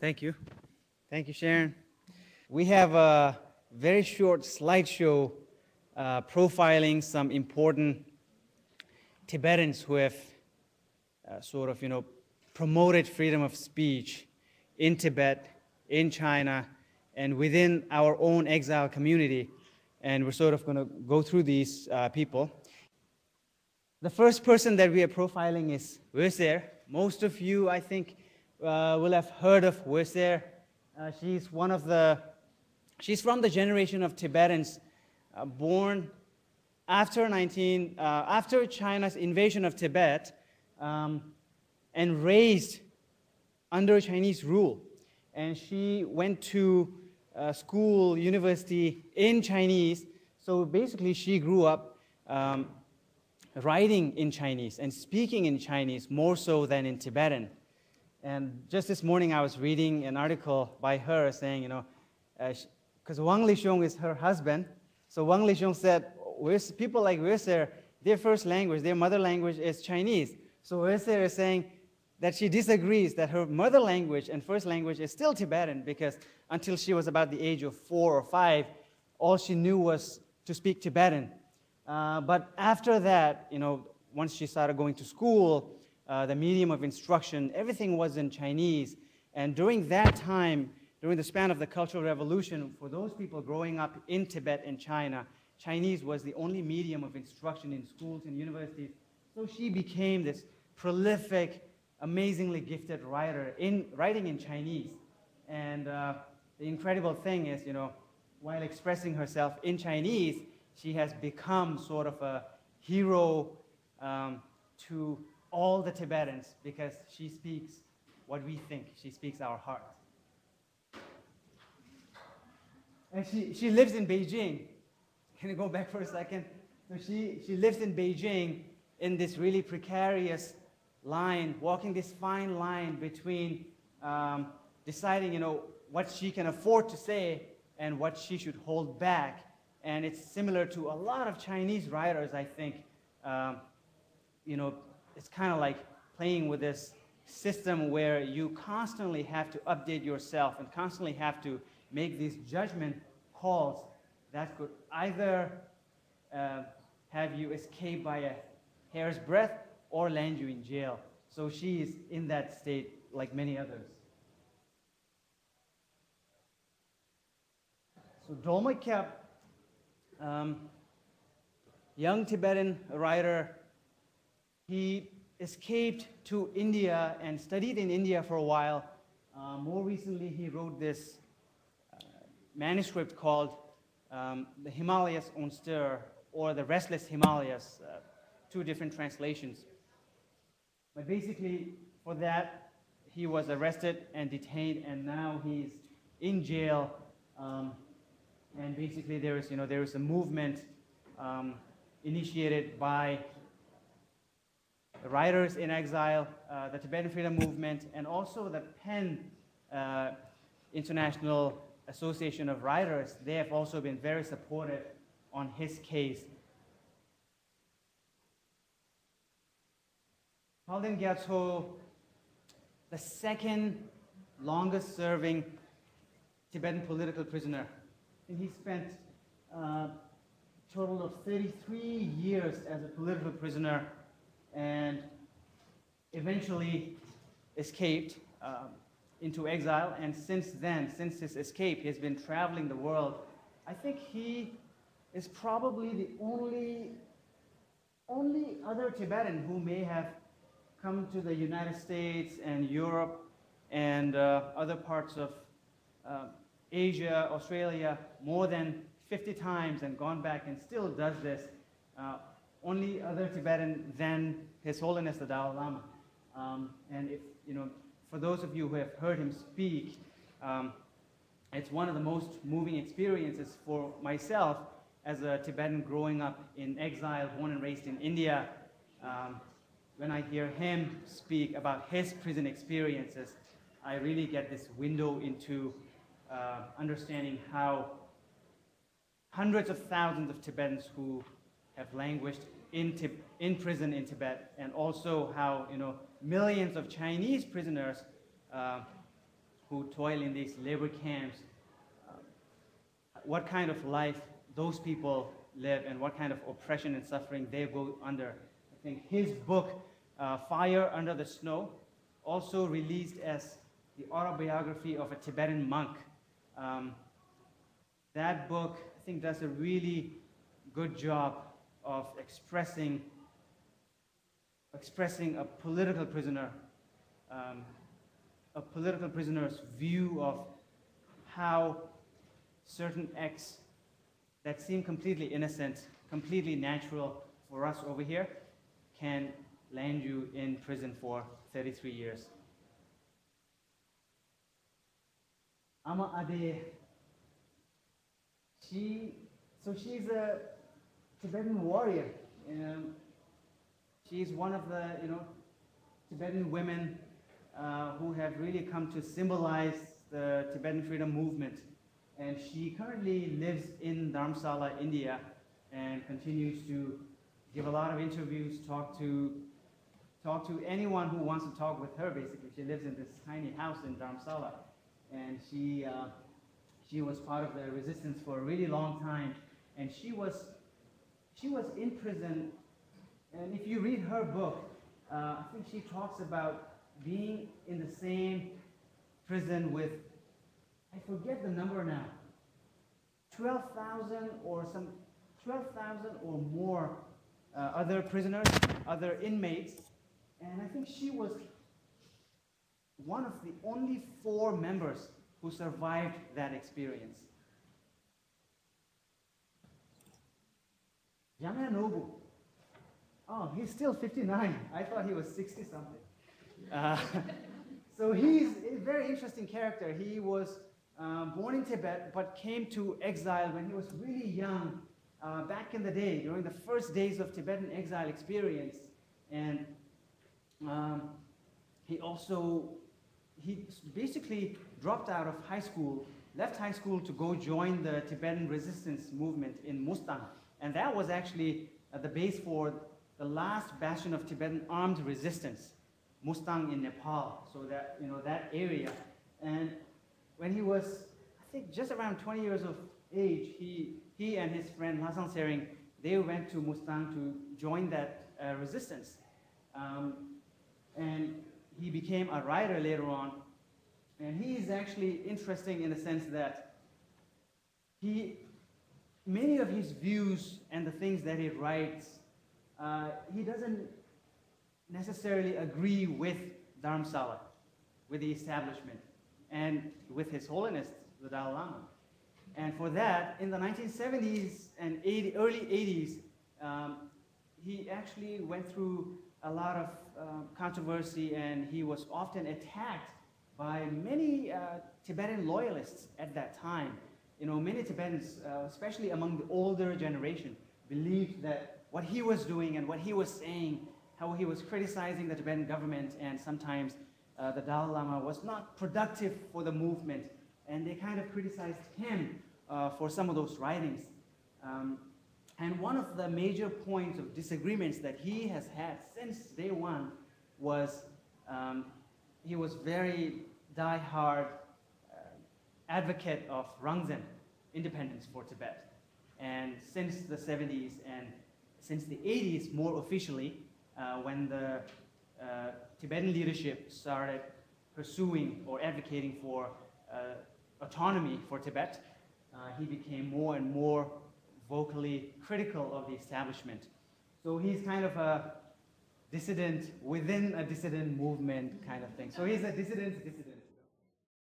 Thank you. Thank you, Sharon. We have a very short slideshow profiling some important Tibetans who have promoted freedom of speech in Tibet, in China, and within our own exile community. And we're sort of going to go through these people. The first person that we are profiling is Weser. Most of you, I think, will have heard of Weser. She's from the generation of Tibetans born after China's invasion of Tibet and raised under Chinese rule. And she went to school, university in Chinese. So basically, she grew up writing in Chinese and speaking in Chinese more so than in Tibetan. And just this morning, I was reading an article by her saying, because Wang Lixiong is her husband, so Wang Lixiong said, people like Weser, their first language, their mother language is Chinese. So Weser is saying that she disagrees that her mother language and first language is still Tibetan, because until she was about the age of 4 or 5, all she knew was to speak Tibetan. But after that, once she started going to school, the medium of instruction, everything was in Chinese. And during that time, during the span of the Cultural Revolution, for those people growing up in Tibet and China, Chinese was the only medium of instruction in schools and universities. So she became this prolific, amazingly gifted writer writing in Chinese. And the incredible thing is, while expressing herself in Chinese, she has become sort of a hero to all the Tibetans, because she speaks what we think. She speaks our heart. And she lives in Beijing. Can I go back for a second? So she lives in Beijing in this really precarious line, walking this fine line between deciding, what she can afford to say and what she should hold back. And it's similar to a lot of Chinese writers, I think. It's kind of like playing with this system where you constantly have to update yourself and constantly have to make these judgment calls that could either have you escape by a hair's breadth or land you in jail. So she is in that state like many others. So Dolma Kyab, young Tibetan writer, he escaped to India and studied in India for a while. More recently, he wrote this manuscript called The Himalayas on Stir, or The Restless Himalayas, 2 different translations. But basically, for that, he was arrested and detained, and now he's in jail. And basically, there is a movement initiated by the writers in exile, the Tibetan Freedom Movement, and also the PEN International Association of Writers. They have also been very supportive on his case. Palden Gyatso, the second longest serving Tibetan political prisoner. And he spent a total of 33 years as a political prisoner and eventually escaped into exile. And since then, since his escape, he's been traveling the world. I think he is probably the only other Tibetan who may have come to the United States and Europe and other parts of Asia, Australia, more than 50 times and gone back and still does this. Only other Tibetan than His Holiness the Dalai Lama. And if, for those of you who have heard him speak, it's one of the most moving experiences for myself as a Tibetan growing up in exile, born and raised in India. When I hear him speak about his prison experiences, I really get this window into understanding how hundreds of thousands of Tibetans who have languished in prison in Tibet, and also how millions of Chinese prisoners who toil in these labor camps, what kind of life those people live and what kind of oppression and suffering they go under. I think his book, Fire Under the Snow, also released as the autobiography of a Tibetan monk. That book, I think, does a really good job of expressing a political prisoner, a political prisoner's view of how certain acts that seem completely innocent, completely natural for us over here, can land you in prison for 33 years. Ama Ade, she's a Tibetan warrior. She's one of the Tibetan women who have really come to symbolize the Tibetan freedom movement. And she currently lives in Dharamsala, India, and continues to give a lot of interviews, talk to anyone who wants to talk with her, basically. She lives in this tiny house in Dharamsala. And she was part of the resistance for a really long time. And she was in prison. And if you read her book, I think she talks about being in the same prison with, I forget the number now, 12,000 or more other prisoners, other inmates. And I think she was one of the only 4 members who survived that experience. Yamya Nobu. Oh, he's still 59. I thought he was 60-something. So he's a very interesting character. He was born in Tibet, but came to exile when he was really young, back in the day, during the first days of Tibetan exile experience. And he basically dropped out of high school, left high school to go join the Tibetan resistance movement in Mustang. And that was actually the base for the last bastion of Tibetan armed resistance, Mustang in Nepal, so that, that area. And when he was, I think, just around 20 years of age, he and his friend Lasan Sering, they went to Mustang to join that resistance. And he became a writer later on. And he is actually interesting in the sense that many of his views and the things that he writes, he doesn't necessarily agree with Dharamsala, with the establishment, and with His Holiness, the Dalai Lama. And for that, in the 1970s and early 80s, he actually went through a lot of controversy, and he was often attacked by many Tibetan loyalists at that time. Many Tibetans, especially among the older generation, believed that what he was doing and what he was saying, how he was criticizing the Tibetan government, and sometimes the Dalai Lama was not productive for the movement, and they kind of criticized him for some of those writings. And one of the major points of disagreements that he has had since day one was he was very die-hard advocate of Rangzen, independence for Tibet. And since the 70s and since the 80s, more officially, when the Tibetan leadership started pursuing or advocating for autonomy for Tibet, he became more and more vocally critical of the establishment. So he's kind of a dissident within a dissident movement kind of thing. So he's a dissident's dissident.